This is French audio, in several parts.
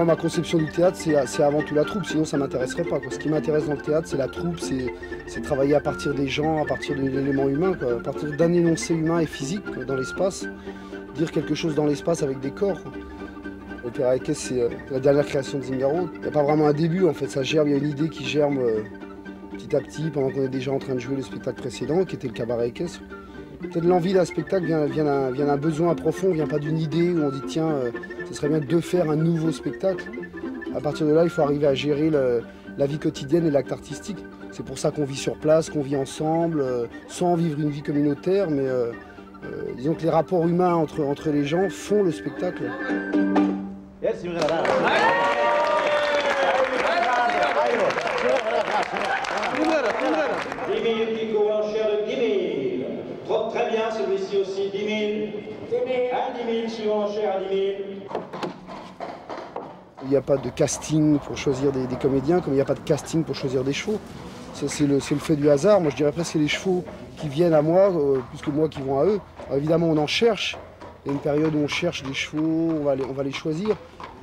Moi, ma conception du théâtre, c'est avant tout la troupe, sinon ça ne m'intéresserait pas, quoi. Ce qui m'intéresse dans le théâtre, c'est la troupe, c'est travailler à partir des gens, à partir de l'élément humain, quoi. À partir d'un énoncé humain et physique, quoi, dans l'espace. Dire quelque chose dans l'espace avec des corps, quoi. L'opéra Ekes, c'est la dernière création de Zingaro. Il n'y a pas vraiment un début, en fait, ça germe, il y a une idée qui germe petit à petit, pendant qu'on est déjà en train de jouer le spectacle précédent, qui était le cabaret Ekes. Peut-être l'envie d'un spectacle vient d'un besoin profond, vient pas d'une idée où on dit tiens, ce serait bien de faire un nouveau spectacle. À partir de là, il faut arriver à gérer la vie quotidienne et l'acte artistique. C'est pour ça qu'on vit sur place, qu'on vit ensemble, sans vivre une vie communautaire, mais disons que les rapports humains entre les gens font le spectacle. 10 000 qui courent en chair de 10 000. Trop très bien, celui-ci aussi, 10 000. À 10 000, suivant en chair à 10 000. Il n'y a pas de casting pour choisir des comédiens, comme il n'y a pas de casting pour choisir des chevaux. C'est le fait du hasard. Moi, je dirais presque que c'est les chevaux qui viennent à moi, plus que moi qui vont à eux. Alors, évidemment, on en cherche. Il y a une période où on cherche des chevaux, on va les choisir.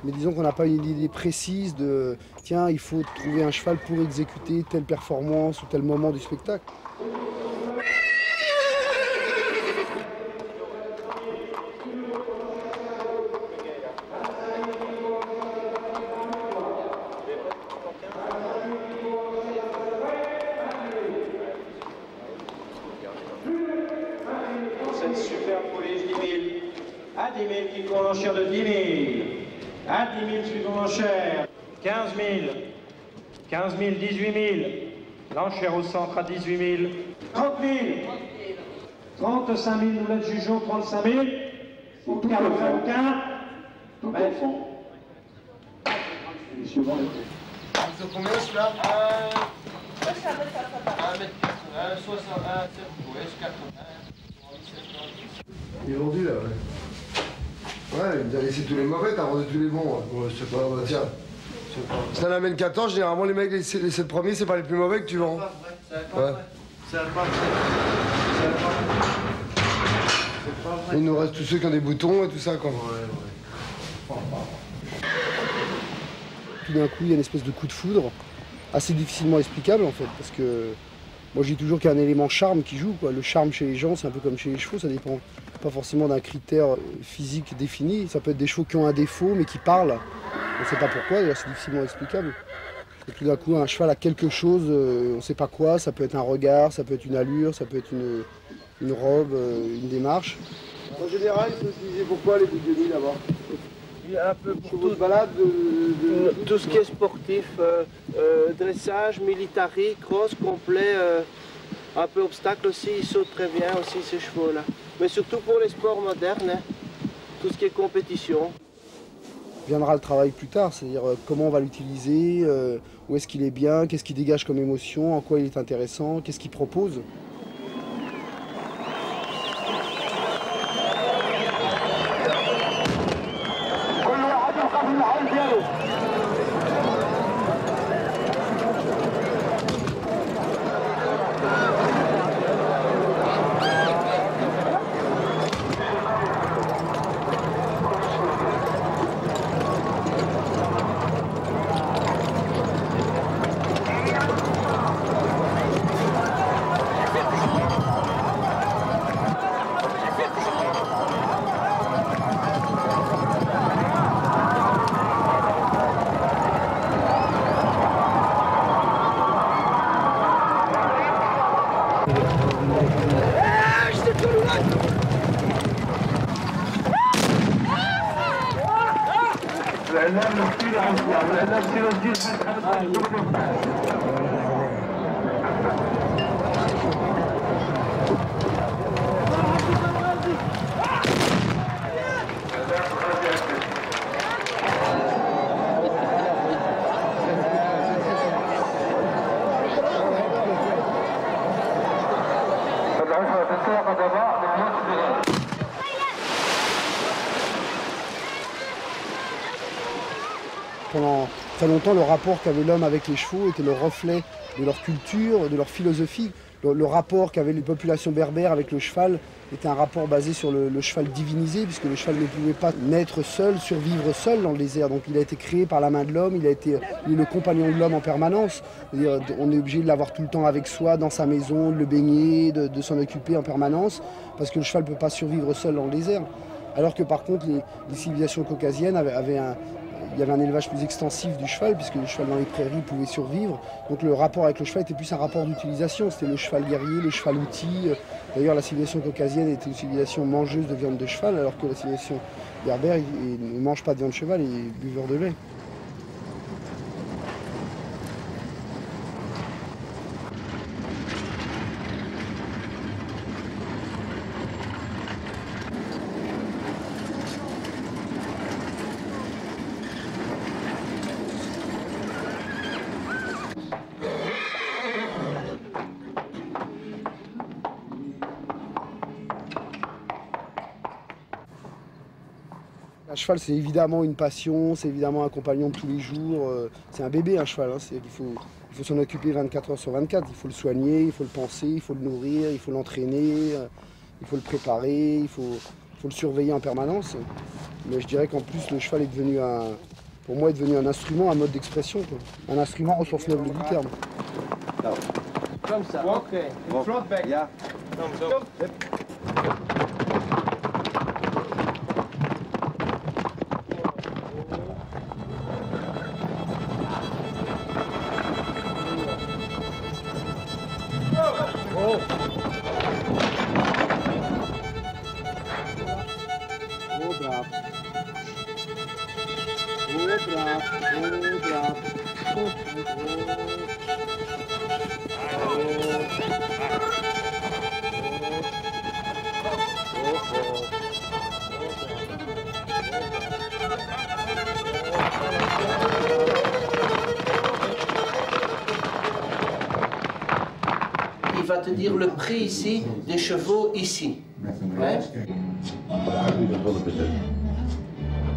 Mais disons qu'on n'a pas une idée précise de « tiens, il faut trouver un cheval pour exécuter telle performance ou tel moment du spectacle ». Cette superbe pouliche, 10 000. À 10 000 qui courent en chair de 10 000. À 10 000 suivant l'enchère, 15 000, 15 000, 18 000, l'enchère au centre à 18 000, 30 000, 35 000, nous la jugeons, 35 000, tout au fond, tout au fond. C'est combien celui-là 1m80, il est vendu là, ouais. Ouais, il a laissé tous les mauvais, t'as vendu tous les bons. Ouais, c'est pas vrai. Bah, tiens. Si t'en amènes 14, généralement les mecs, les 7 premiers, c'est pas les plus mauvais que tu vends. C'est pas vrai. C'est pas vrai. Il nous reste tous ceux qui ont des boutons et tout ça, quoi. Ouais. Tout d'un coup, il y a une espèce de coup de foudre, assez difficilement explicable en fait, parce que moi je dis toujours qu'il y a un élément charme qui joue, quoi. Le charme chez les gens, c'est un peu comme chez les chevaux, ça dépend pas forcément d'un critère physique défini. Ça peut être des chevaux qui ont un défaut mais qui parlent. On ne sait pas pourquoi, d'ailleurs c'est difficilement explicable. Et tout d'un coup, un cheval a quelque chose, on ne sait pas quoi, ça peut être un regard, ça peut être une allure, ça peut être une robe, une démarche. En général, il faut utiliser pourquoi les bouts de nuit là-bas? Il y a un peu pour Chevaux de balade, tout ce qui est sportif, dressage, military, cross, complet, un peu obstacle aussi, ils sautent très bien aussi ces chevaux-là. Mais surtout pour les sports modernes, hein, tout ce qui est compétition. Viendra le travail plus tard, c'est-à-dire comment on va l'utiliser, où est-ce qu'il est bien, qu'est-ce qu'il dégage comme émotion, en quoi il est intéressant, qu'est-ce qu'il propose. Pendant très longtemps, le rapport qu'avait l'homme avec les chevaux était le reflet de leur culture, de leur philosophie. le rapport qu'avaient les populations berbères avec le cheval était un rapport basé sur le cheval divinisé, puisque le cheval ne pouvait pas naître seul, survivre seul dans le désert. Donc il a été créé par la main de l'homme, il est le compagnon de l'homme en permanence. C'est-à-dire, on est obligé de l'avoir tout le temps avec soi, dans sa maison, de le baigner, de s'en occuper en permanence, parce que le cheval ne peut pas survivre seul dans le désert. Alors que par contre, les civilisations caucasiennes il y avait un élevage plus extensif du cheval, puisque le cheval dans les prairies pouvait survivre. Donc le rapport avec le cheval était plus un rapport d'utilisation. C'était le cheval guerrier, le cheval outil. D'ailleurs, la civilisation caucasienne était une civilisation mangeuse de viande de cheval, alors que la civilisation berbère ne mange pas de viande de cheval, il est buveur de lait. Un cheval, c'est évidemment une passion, c'est évidemment un compagnon de tous les jours. C'est un bébé, un cheval. Il faut s'en occuper 24 heures sur 24. Il faut le soigner, il faut le penser, il faut le nourrir, il faut l'entraîner, il faut le préparer, il faut le surveiller en permanence. Mais je dirais qu'en plus, le cheval est devenu pour moi, est devenu un instrument, un mode d'expression. Un instrument au sens noble du terme. Comme ça, ok. Front back. Yeah. Il va te dire le prix ici des chevaux ici. Hein?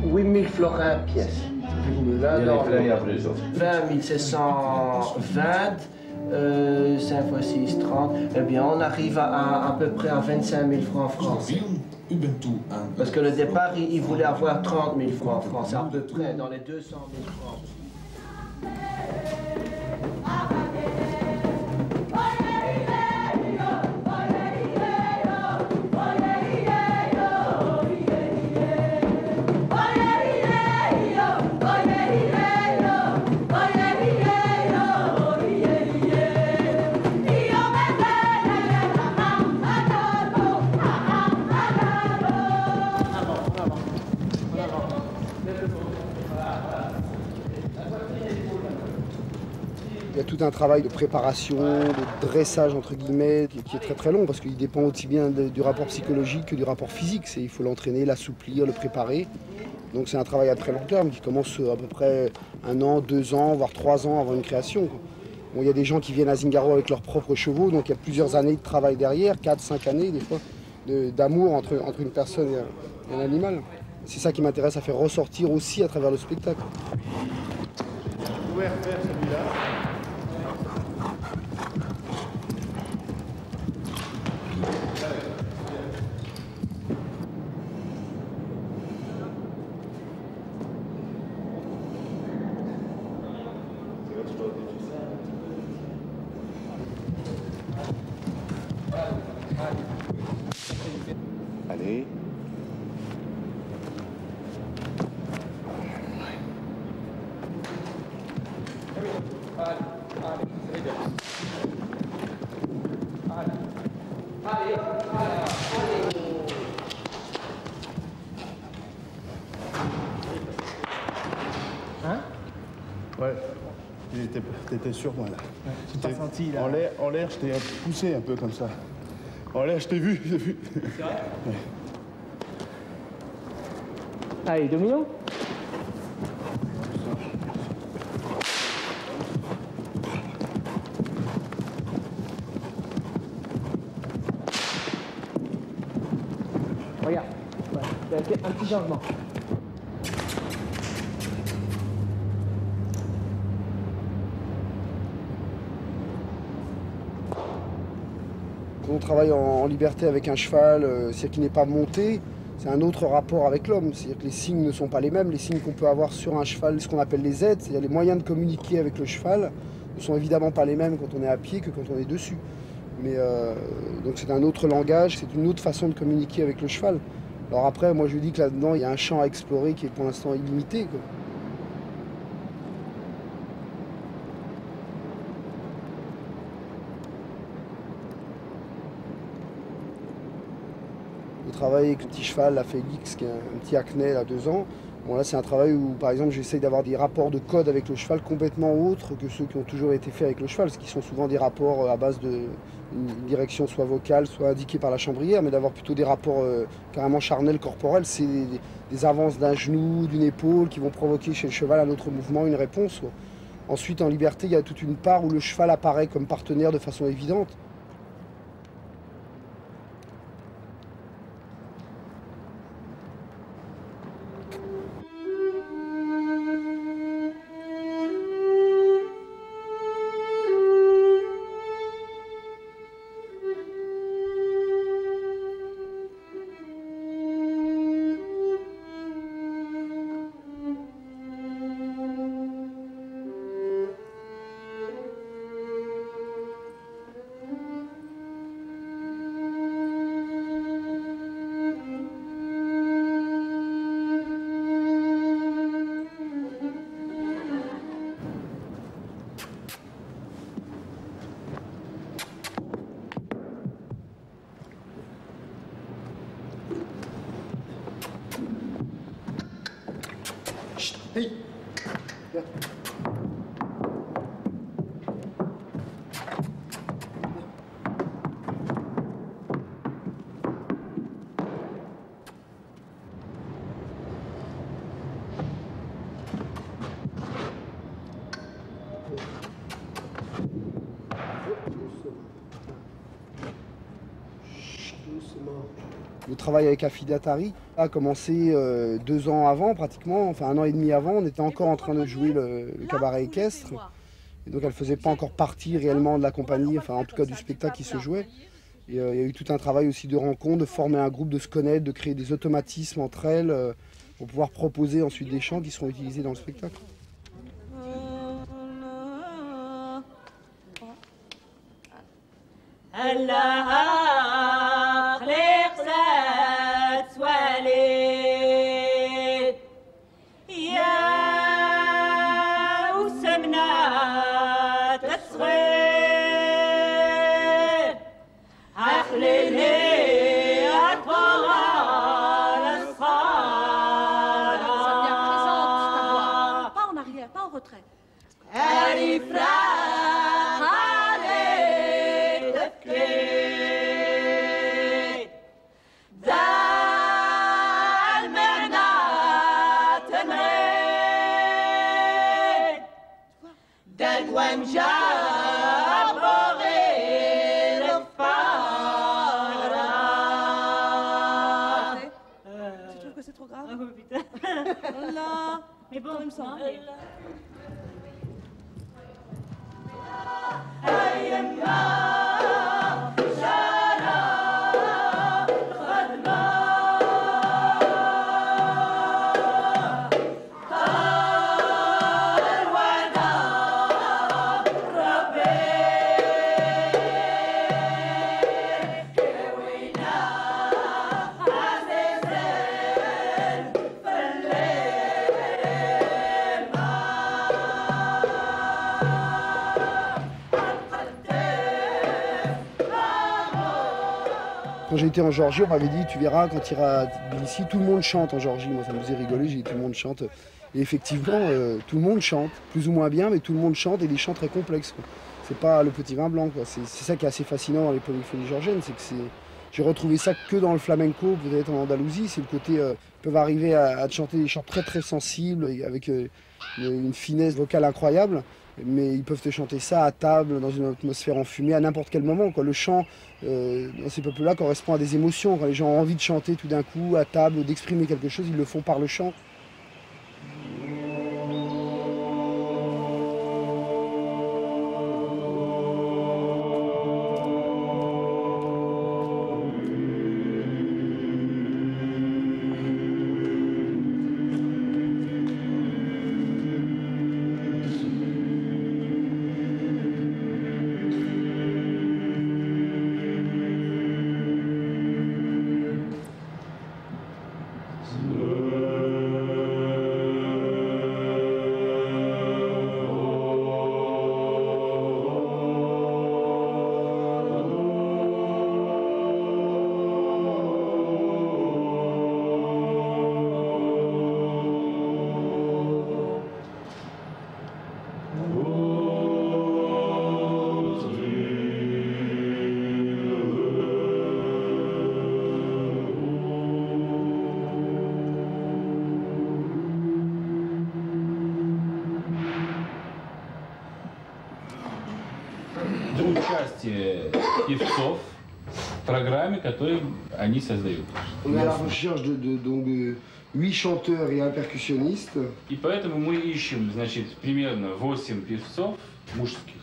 8000 florins pièce. Là, dans 20 720, 5 x 6, 30. Eh bien, on arrive à peu près à 25 000 francs en France. Parce que le départ, il voulait avoir 30 000 francs en France. C'est à peu près dans les 200 000 francs. Il y a tout un travail de préparation, de dressage entre guillemets, qui est très très long parce qu'il dépend aussi bien du rapport psychologique que du rapport physique. Il faut l'entraîner, l'assouplir, le préparer. Donc c'est un travail à très long terme qui commence à peu près 1 an, 2 ans, voire 3 ans avant une création. Bon, il y a des gens qui viennent à Zingaro avec leurs propres chevaux, donc il y a plusieurs années de travail derrière, 4, 5 années des fois, d'amour entre une personne et un animal. C'est ça qui m'intéresse à faire ressortir aussi à travers le spectacle. Vous pouvez refaire celui-là. Allez. Hein? Ouais. T'étais sur moi là. J'ai pas senti là. En l'air, je t'ai poussé un peu comme ça. En l'air, je t'ai vu, j'ai vu. C'est vrai? Ouais. Allez, domino. Regarde, ouais, un petit changement. Quand on travaille en liberté avec un cheval, c'est-à-dire qu'il n'est pas monté, c'est un autre rapport avec l'homme. C'est-à-dire que les signes ne sont pas les mêmes. Les signes qu'on peut avoir sur un cheval, ce qu'on appelle les aides, c'est-à-dire les moyens de communiquer avec le cheval, ne sont évidemment pas les mêmes quand on est à pied que quand on est dessus. Mais donc c'est un autre langage, c'est une autre façon de communiquer avec le cheval. Alors après, moi je dis que là-dedans, il y a un champ à explorer qui est pour l'instant illimité, quoi. Le travail avec le petit cheval, la Félix, qui est un petit acné à 2 ans, bon là c'est un travail où par exemple j'essaye d'avoir des rapports de code avec le cheval complètement autres que ceux qui ont toujours été faits avec le cheval, ce qui sont souvent des rapports à base d'une direction soit vocale, soit indiquée par la chambrière, mais d'avoir plutôt des rapports carrément charnels, corporels, c'est des avances d'un genou, d'une épaule qui vont provoquer chez le cheval un autre mouvement, une réponse. Ensuite en liberté, il y a toute une part où le cheval apparaît comme partenaire de façon évidente. Hey. Viens. Le travail avec Affidatari a commencé 2 ans avant pratiquement, enfin 1 an et demi avant, on était encore en train de jouer le cabaret équestre. Et donc elle ne faisait pas encore partie réellement de la compagnie, enfin en tout cas du spectacle qui se jouait. Et il y a eu tout un travail aussi de rencontre, de former un groupe, de se connaître, de créer des automatismes entre elles pour pouvoir proposer ensuite des chants qui seront utilisés dans le spectacle. Tu trouves que c'est trop grave? Ah oui, putain. Allah. Mais bon, il me semble. Quand j'ai été en Géorgie, on m'avait dit, tu verras, quand tu iras à Tbilissi, tout le monde chante en Géorgie. Moi, ça me faisait rigoler, j'ai dit, tout le monde chante. Et effectivement, tout le monde chante, plus ou moins bien, mais tout le monde chante et des chants très complexes, quoi. C'est pas le petit vin blanc, quoi. C'est ça qui est assez fascinant dans les polyphonies géorgiennes, c'est que j'ai retrouvé ça que dans le flamenco, peut-être en Andalousie, c'est le côté, ils peuvent arriver à chanter des chants très très sensibles, avec une finesse vocale incroyable. Mais ils peuvent te chanter ça à table, dans une atmosphère enfumée, à n'importe quel moment, quoi. Le chant, dans ces peuples-là, correspond à des émotions. Quand les gens ont envie de chanter tout d'un coup, à table, d'exprimer quelque chose, ils le font par le chant. певцов в программе, которую они создают. On est à la recherche de 8 chanteurs et un percussionniste. И поэтому мы ищем, значит, примерно 8 певцов мужских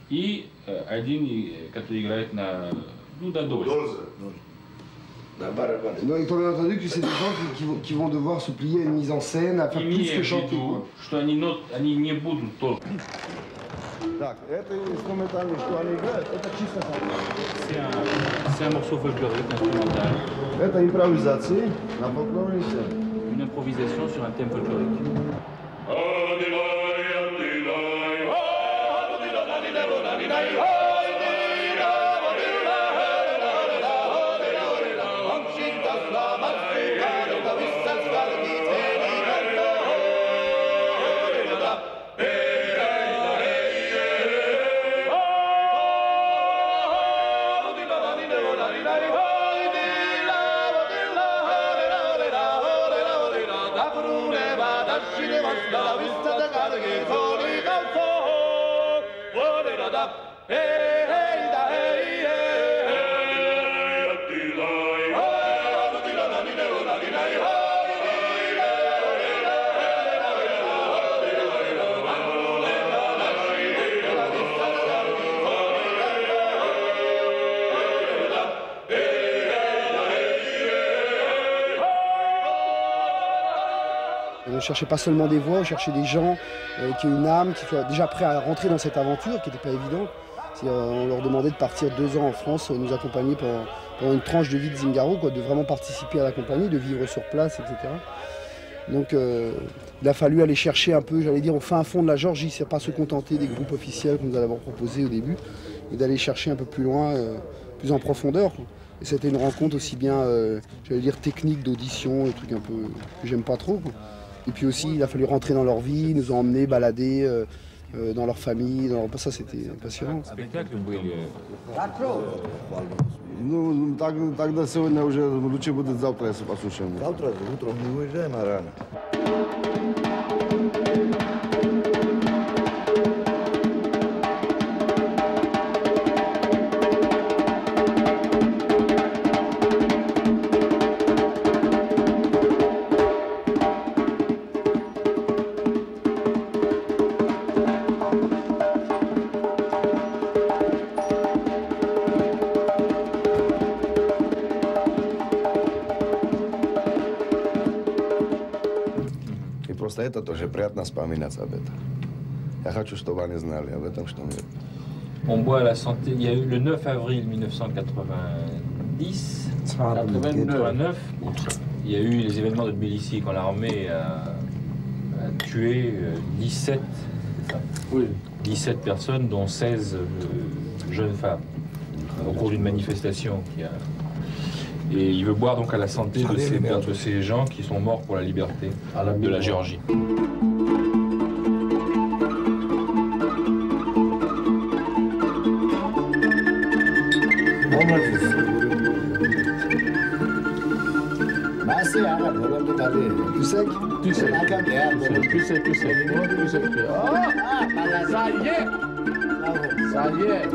и один, который играет на, ну, на дользе. Donc, étant bien entendu que c'est des gens qui vont devoir se plier à une mise en scène, à faire plus que chanter. Что они не будут только. Так, это инструментальный, что они играют, это чисто C'est un morceau folklorique, instrumental. Это импровизация на фольклорной сцене. Une improvisation sur un thème folklorique. On ne cherchait pas seulement des voix, on cherchait des gens qui aient une âme, qui soient déjà prêts à rentrer dans cette aventure qui n'était pas évidente. On leur demandait de partir 2 ans en France, nous accompagner pendant une tranche de vie de Zingaro, quoi, de vraiment participer à la compagnie, de vivre sur place, etc. Donc il a fallu aller chercher un peu, j'allais dire, au fin fond de la Géorgie, c'est pas se contenter des groupes officiels qu'on nous avait proposés au début, et d'aller chercher un peu plus loin, plus en profondeur, quoi. Et c'était une rencontre aussi bien, j'allais dire, technique d'audition, des trucs un peu que j'aime pas trop, quoi. Et puis aussi, il a fallu rentrer dans leur vie, ils nous ont emmenés balader dans leur famille, ça c'était passionnant. Ну, тогда сегодня уже лучше будет завтра, если послушаем. Завтра, утром не уезжаем, а рано. Просто это тоже приятно вспоминать об этом. Я хочу, чтобы они знали об этом, что нет. On boit à la santé. Il y a eu le 9 avril 1990, 89, il y a eu les événements de Tbilissi quand l'armée a tué 17, oui, 17 personnes, dont 16 jeunes femmes, au cours d'une manifestation qui a... Et il veut boire donc à la santé de ces gens qui sont morts pour la liberté de la Géorgie. Plus sec? Plus sec. Plus sec, plus sec. Plus sec. Ah, ça y est! Ça y est!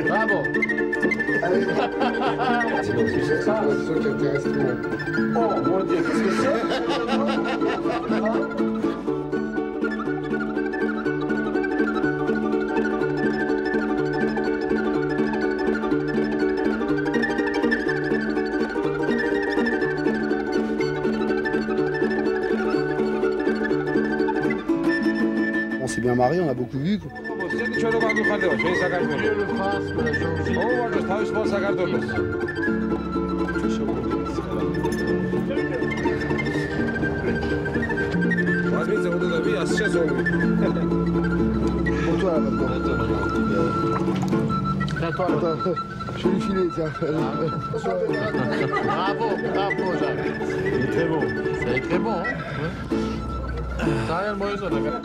Bravo! C'est ça qui intéresse tout le monde. Oh mon Dieu, qu'est-ce que c'est? On s'est bien marré, on a beaucoup vu, quoi. Pour toi, là, maintenant. Attends, je vais lui filer, tiens. Bravo, bravo, Jacques. C'est très bon. C'est très bon, hein? Ça a rien de mauvais, ça, d'accord.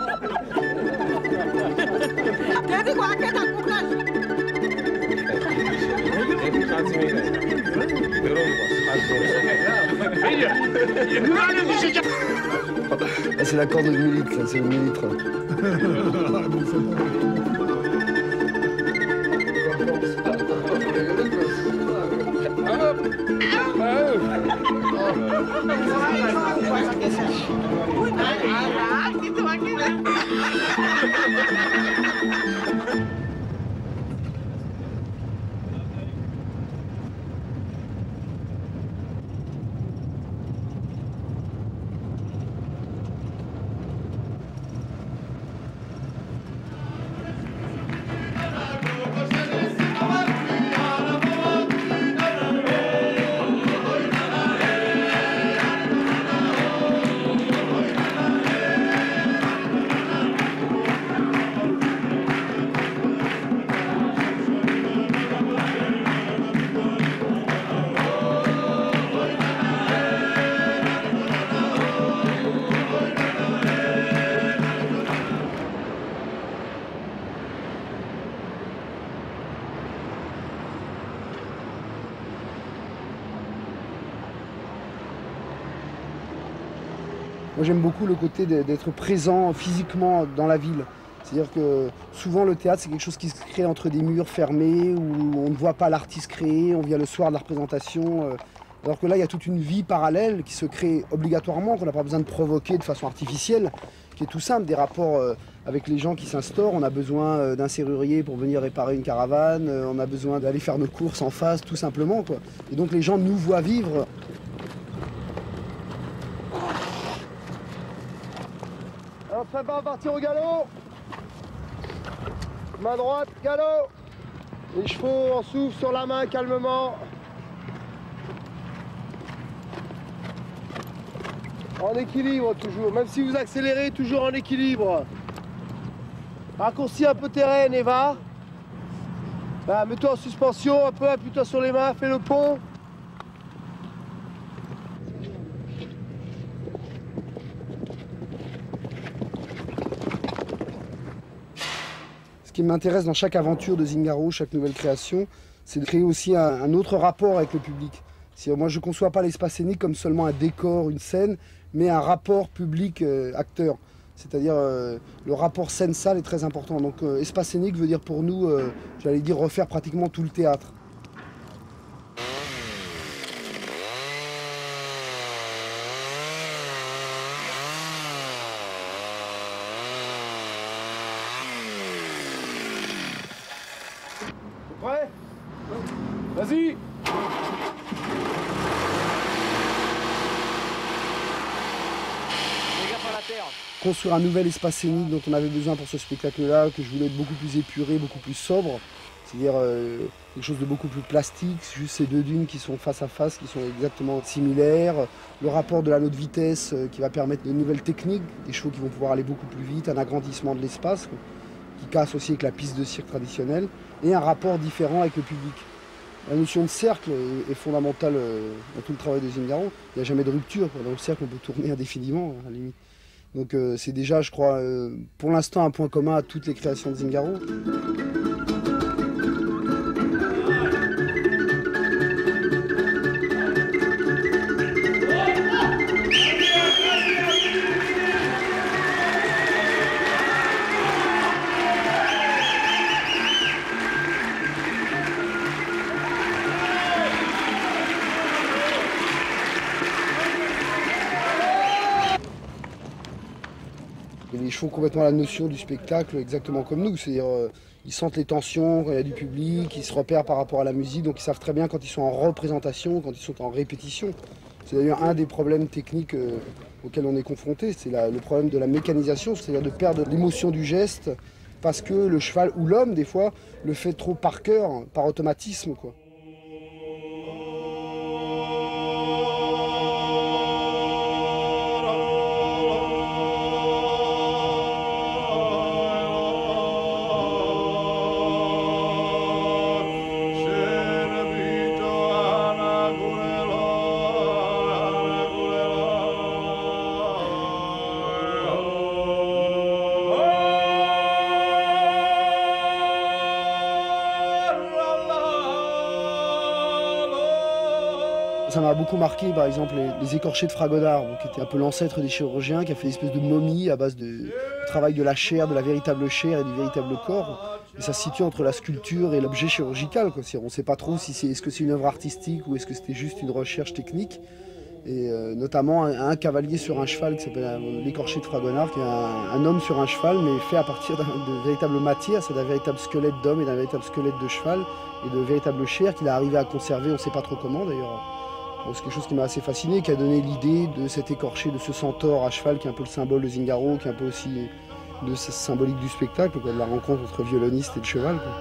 Ah, c'est l'accord de 1000 litres, c'est le 1000 litres. Moi j'aime beaucoup le côté d'être présent physiquement dans la ville. C'est-à-dire que souvent le théâtre c'est quelque chose qui se crée entre des murs fermés où on ne voit pas l'artiste créer, on vient le soir de la représentation. Alors que là il y a toute une vie parallèle qui se crée obligatoirement, qu'on n'a pas besoin de provoquer de façon artificielle, qui est tout simple, des rapports avec les gens qui s'instaurent. On a besoin d'un serrurier pour venir réparer une caravane, on a besoin d'aller faire nos courses en face tout simplement, quoi. Et donc les gens nous voient vivre. Alors, prépare à partir au galop. Main droite, galop. Les chevaux en souffle sur la main calmement. En équilibre toujours, même si vous accélérez, toujours en équilibre. Raccourcis un peu tes rênes et va. Bah, mets-toi en suspension un peu, appuie-toi sur les mains, fais le pont. Ce qui m'intéresse dans chaque aventure de Zingaro, chaque nouvelle création, c'est de créer aussi un autre rapport avec le public. Moi, je ne conçois pas l'espace scénique comme seulement un décor, une scène, mais un rapport public-acteur. C'est-à-dire le rapport scène-salle est très important. Donc espace scénique veut dire pour nous, j'allais dire, refaire pratiquement tout le théâtre. Prêt? Vas-y! Construire un nouvel espace scénique dont on avait besoin pour ce spectacle-là, que je voulais être beaucoup plus épuré, beaucoup plus sobre. C'est-à-dire quelque chose de beaucoup plus plastique, juste ces deux dunes qui sont face à face, qui sont exactement similaires. Le rapport de l'anneau de vitesse qui va permettre de nouvelles techniques, des chevaux qui vont pouvoir aller beaucoup plus vite, un agrandissement de l'espace qui casse aussi avec la piste de cirque traditionnelle, et un rapport différent avec le public. La notion de cercle est fondamentale dans tout le travail de Zingaro. Il n'y a jamais de rupture. Dans le cercle, on peut tourner indéfiniment, à la limite. Donc c'est déjà, je crois, pour l'instant, un point commun à toutes les créations de Zingaro. Les chevaux ont complètement la notion du spectacle exactement comme nous, c'est-à-dire ils sentent les tensions quand il y a du public, ils se repèrent par rapport à la musique, donc ils savent très bien quand ils sont en représentation, quand ils sont en répétition. C'est d'ailleurs un des problèmes techniques auxquels on est confronté, c'est le problème de la mécanisation, c'est-à-dire de perdre l'émotion du geste parce que le cheval ou l'homme des fois le fait trop par cœur, par automatisme, quoi. Ça m'a beaucoup marqué, par exemple, les écorchés de Fragonard, qui était un peu l'ancêtre des chirurgiens, qui a fait une espèce de momie à base du travail de la chair, de la véritable chair et du véritable corps. Et ça se situe entre la sculpture et l'objet chirurgical, quoi. On ne sait pas trop si est-ce que c'est une œuvre artistique ou est-ce que c'était juste une recherche technique. Et notamment un cavalier sur un cheval qui s'appelle l'écorché de Fragonard, qui est un homme sur un cheval, mais fait à partir de véritable matière, c'est d'un véritable squelette d'homme et d'un véritable squelette de cheval et de véritable chair qu'il a arrivé à conserver, on ne sait pas trop comment d'ailleurs. C'est quelque chose qui m'a assez fasciné, qui a donné l'idée de cet écorché, de ce centaure à cheval qui est un peu le symbole de Zingaro, qui est un peu aussi de ce symbolique du spectacle, quoi, de la rencontre entre violoniste et de cheval, quoi.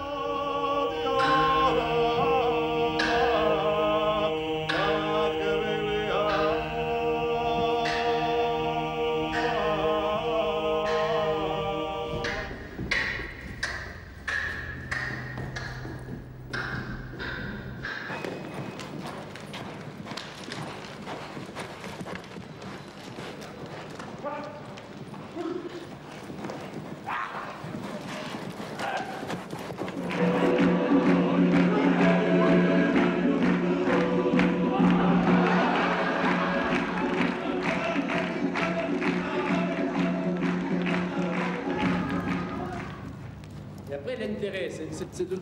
Après, l'intérêt, c'est de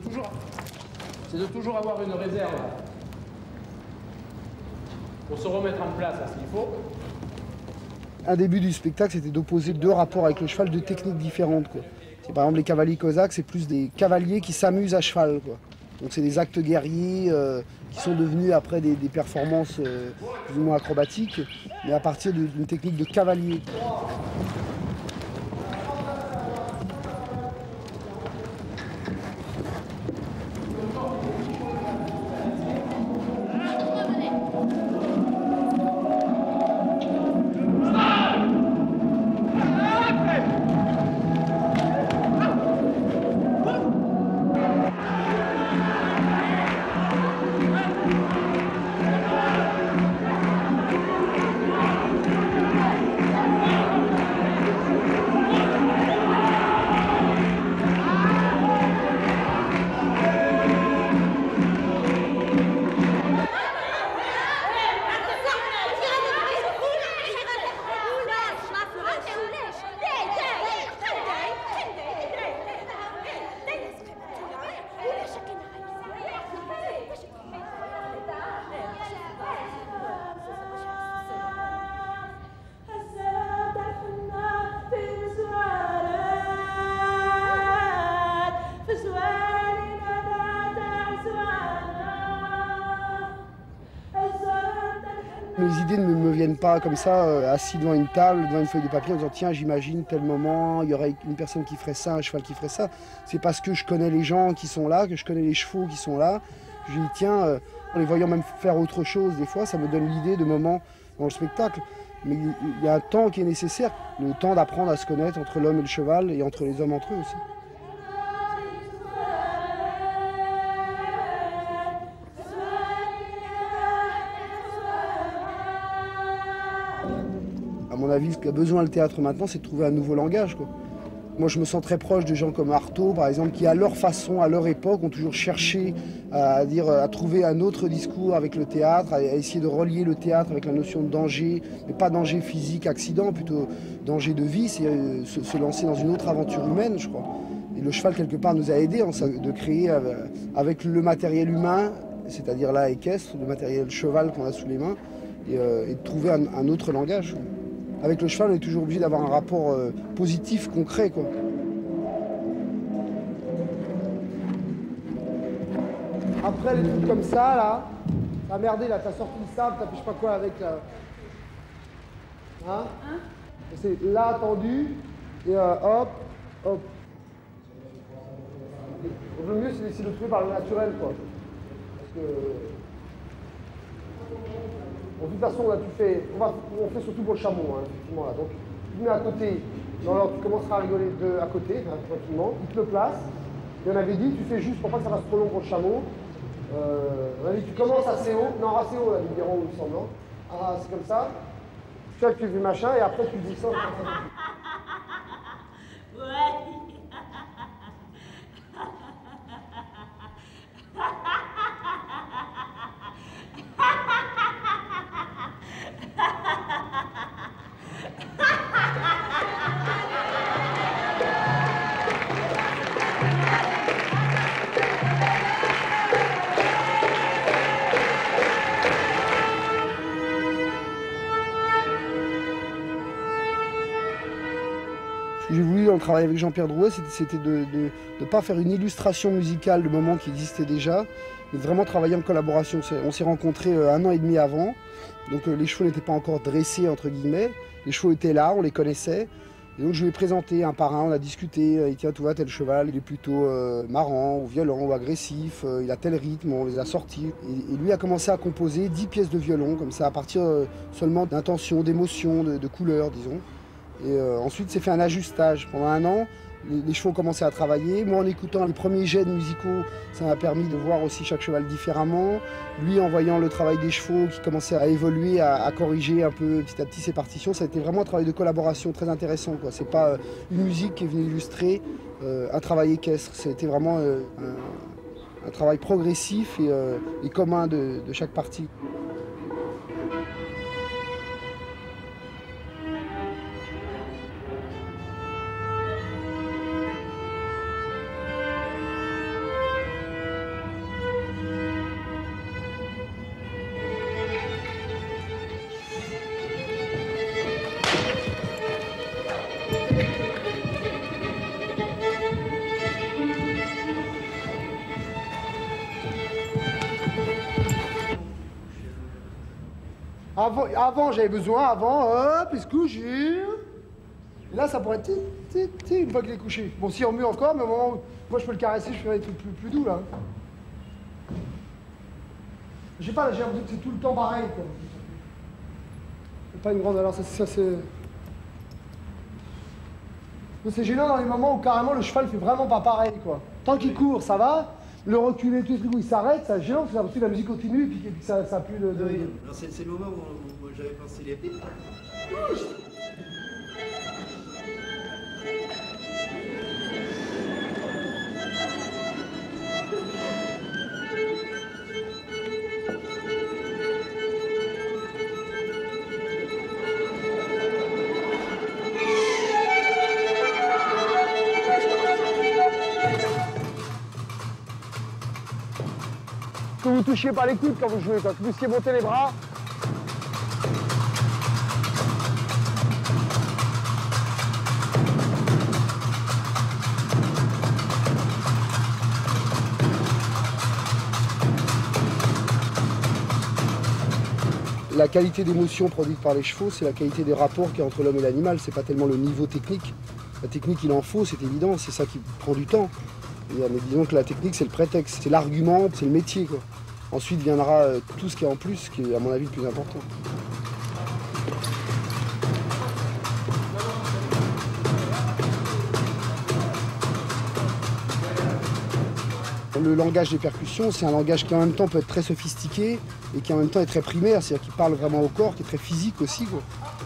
toujours avoir une réserve pour se remettre en place à ce qu'il faut. Un début du spectacle, c'était d'opposer deux rapports avec le cheval, deux techniques différentes, quoi. Par exemple, les cavaliers cosaques, c'est plus des cavaliers qui s'amusent à cheval, quoi. Donc c'est des actes guerriers qui sont devenus après des performances plus ou moins acrobatiques, mais à partir d'une technique de cavalier. Les idées ne me viennent pas comme ça, assis devant une table, devant une feuille de papier, en disant tiens, j'imagine tel moment, il y aurait une personne qui ferait ça, un cheval qui ferait ça. C'est parce que je connais les gens qui sont là, que je connais les chevaux qui sont là. Je dis tiens, en les voyant même faire autre chose, des fois, ça me donne l'idée de moments dans le spectacle. Mais il y a un temps qui est nécessaire, le temps d'apprendre à se connaître entre l'homme et le cheval et entre les hommes entre eux aussi. À mon avis, ce qu'a besoin le théâtre maintenant, c'est de trouver un nouveau langage, quoi. Moi, je me sens très proche de gens comme Artaud, par exemple, qui, à leur façon, à leur époque, ont toujours cherché à trouver un autre discours avec le théâtre, à essayer de relier le théâtre avec la notion de danger, mais pas danger physique, accident, plutôt danger de vie, c'est se lancer dans une autre aventure humaine, je crois. Et le cheval, quelque part, nous a aidés de créer avec le matériel humain, c'est-à-dire là, équestre, le matériel cheval qu'on a sous les mains, et de trouver un autre langage. Avec le cheval, on est toujours obligé d'avoir un rapport positif, concret, quoi. Après, les trucs comme ça, là, t'as merdé, là, t'as sorti le sable, t'as fait je sais pas quoi avec, là. Hein? C'est là, tendu, et hop, hop. Donc, le mieux, c'est d'essayer de le trouver par le naturel, quoi. Parce que... Bon, de toute façon, là, on fait surtout pour le chameau, hein, effectivement, là. Donc, tu te mets à côté, alors tu commenceras à rigoler à côté, hein, tranquillement, il te le place. Et on avait dit, tu fais juste pour pas que ça fasse trop long pour le chameau. On avait dit, tu commences assez haut, non, assez haut, là, ils diront, il me semble. Ah, c'est comme ça. Tu fais le machin, et après, tu descends. Ouais. que j'ai voulu en travailler avec Jean-Pierre Drouet, c'était de ne pas faire une illustration musicale de moments qui existaient déjà, mais de vraiment travailler en collaboration. On s'est rencontrés 1 an et demi avant, donc les chevaux n'étaient pas encore dressés, entre guillemets. Les chevaux étaient là, on les connaissait. Et donc je lui ai présenté un par un, on a discuté, tiens, tu vois, tel cheval, il est plutôt marrant, ou violent, ou agressif, il a tel rythme, on les a sortis. Et lui a commencé à composer 10 pièces de violon, comme ça, à partir seulement d'intention, d'émotion, de couleurs, disons. Et ensuite, c'est fait un ajustage. Pendant 1 an, les chevaux ont commencé à travailler. Moi, en écoutant les premiers gènes musicaux, ça m'a permis de voir aussi chaque cheval différemment. Lui, en voyant le travail des chevaux qui commençait à évoluer, à corriger un peu petit à petit ses partitions, ça a été vraiment un travail de collaboration très intéressant, quoi. C'est pas une musique qui est venue illustrer un travail équestre. C'était vraiment un travail progressif et commun de chaque partie. Avant j'avais besoin, hop, il se couche. Et là, ça pourrait être une fois qu'il est couché. Bon, si on remue encore, mais au moment où moi je peux le caresser, je ferai des trucs plus doux là. Je sais pas, j'ai l'impression que c'est tout le temps pareil, quoi. C'est pas une grande. Alors, ça c'est. C'est gênant dans les moments où carrément le cheval fait vraiment pas pareil, quoi. Tant qu'il court, ça va. Le reculer, tous les trucs où il s'arrête, c'est gênant, parce que la musique continue et puis ça a plus de... Oui, c'est le moment où j'avais pensé les pieds. Que vous touchiez pas les coudes quand vous jouez, que vous puissiez monter les bras. La qualité d'émotion produite par les chevaux, c'est la qualité des rapports qu'il y a entre l'homme et l'animal. C'est pas tellement le niveau technique. La technique, il en faut, c'est évident, c'est ça qui prend du temps. Mais disons que la technique, c'est le prétexte, c'est l'argument, c'est le métier, quoi. Ensuite viendra tout ce qui est en plus, qui est à mon avis le plus important. Le langage des percussions, c'est un langage qui en même temps peut être très sophistiqué et qui en même temps est très primaire, c'est-à-dire qui parle vraiment au corps, qui est très physique aussi, quoi.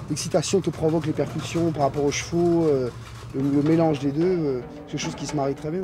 L'excitation que provoquent les percussions par rapport aux chevaux, le mélange des deux, c'est quelque chose qui se marie très bien.